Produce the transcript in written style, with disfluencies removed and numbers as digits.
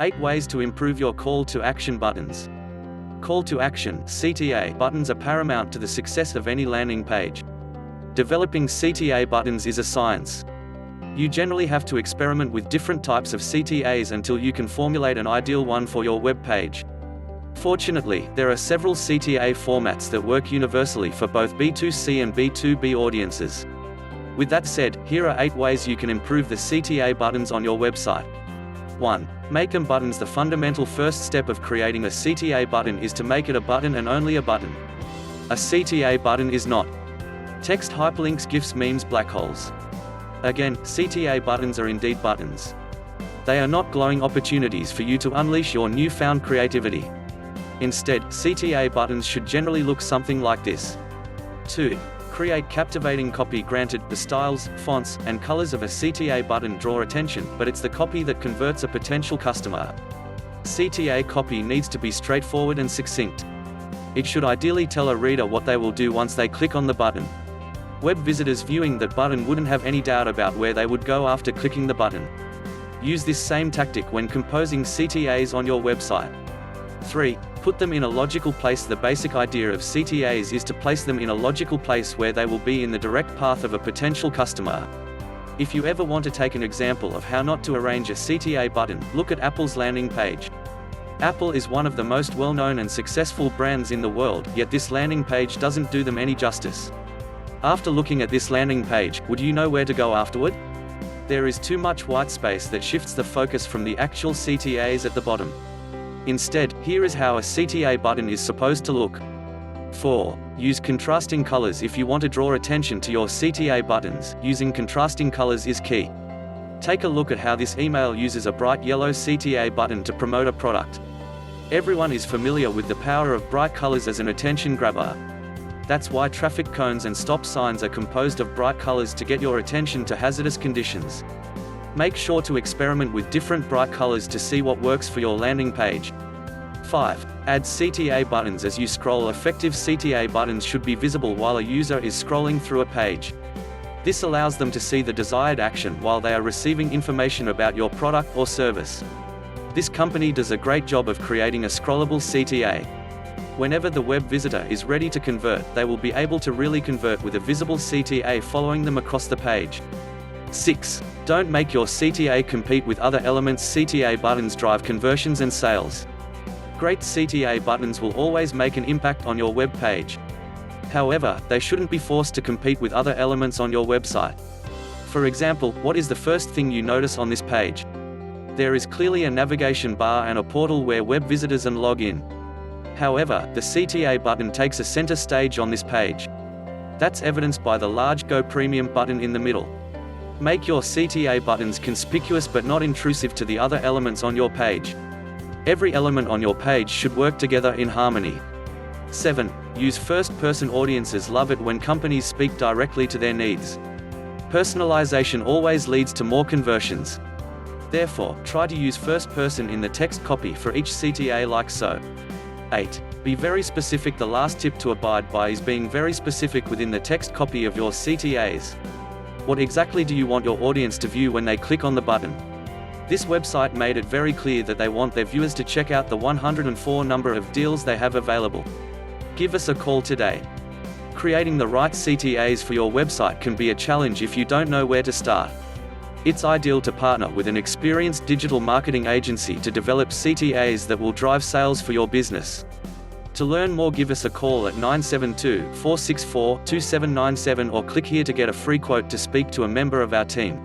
8 ways to improve your call to action buttons. Call to action (CTA) buttons are paramount to the success of any landing page. Developing CTA buttons is a science. You generally have to experiment with different types of CTAs until you can formulate an ideal one for your web page. Fortunately, there are several CTA formats that work universally for both B2C and B2B audiences. With that said, here are 8 ways you can improve the CTA buttons on your website. 1. Make buttons. The fundamental first step of creating a CTA button is to make it a button and only a button. A CTA button is not text, hyperlinks, GIFs, memes, black holes. Again, CTA buttons are indeed buttons. They are not glowing opportunities for you to unleash your newfound creativity. Instead, CTA buttons should generally look something like this. 2. Create captivating copy. Granted, the styles, fonts, and colors of a CTA button draw attention, but it's the copy that converts a potential customer. CTA copy needs to be straightforward and succinct. It should ideally tell a reader what they will do once they click on the button. Web visitors viewing that button wouldn't have any doubt about where they would go after clicking the button. Use this same tactic when composing CTAs on your website. 3. Put them in a logical place. The basic idea of CTAs is to place them in a logical place where they will be in the direct path of a potential customer. If you ever want to take an example of how not to arrange a CTA button, look at Apple's landing page. Apple is one of the most well-known and successful brands in the world, yet this landing page doesn't do them any justice. After looking at this landing page, would you know where to go afterward? There is too much white space that shifts the focus from the actual CTAs at the bottom. Instead, here is how a CTA button is supposed to look. 4. Use contrasting colors. If you want to draw attention to your CTA buttons, using contrasting colors is key. Take a look at how this email uses a bright yellow CTA button to promote a product. Everyone is familiar with the power of bright colors as an attention grabber. That's why traffic cones and stop signs are composed of bright colors to get your attention to hazardous conditions. Make sure to experiment with different bright colors to see what works for your landing page. 5. Add CTA buttons. As you scroll, effective CTA buttons should be visible while a user is scrolling through a page. This allows them to see the desired action while they are receiving information about your product or service. This company does a great job of creating a scrollable CTA. Whenever the web visitor is ready to convert, they will be able to really convert with a visible CTA following them across the page. 6. Don't make your CTA compete with other elements. CTA buttons drive conversions and sales. Great CTA buttons will always make an impact on your web page. However, they shouldn't be forced to compete with other elements on your website. For example, what is the first thing you notice on this page? There is clearly a navigation bar and a portal where web visitors can log in. However, the CTA button takes a center stage on this page. That's evidenced by the large Go Premium button in the middle. Make your CTA buttons conspicuous but not intrusive to the other elements on your page. Every element on your page should work together in harmony. 7. Use first-person audiences. Love it when companies speak directly to their needs. Personalization always leads to more conversions. Therefore, try to use first-person in the text copy for each CTA like so. 8. Be very specific. The last tip to abide by is being very specific within the text copy of your CTAs. What exactly do you want your audience to view when they click on the button? This website made it very clear that they want their viewers to check out the 104 number of deals they have available. Give us a call today. Creating the right CTAs for your website can be a challenge if you don't know where to start. It's ideal to partner with an experienced digital marketing agency to develop CTAs that will drive sales for your business. To learn more, give us a call at 972-464-2797 or click here to get a free quote to speak to a member of our team.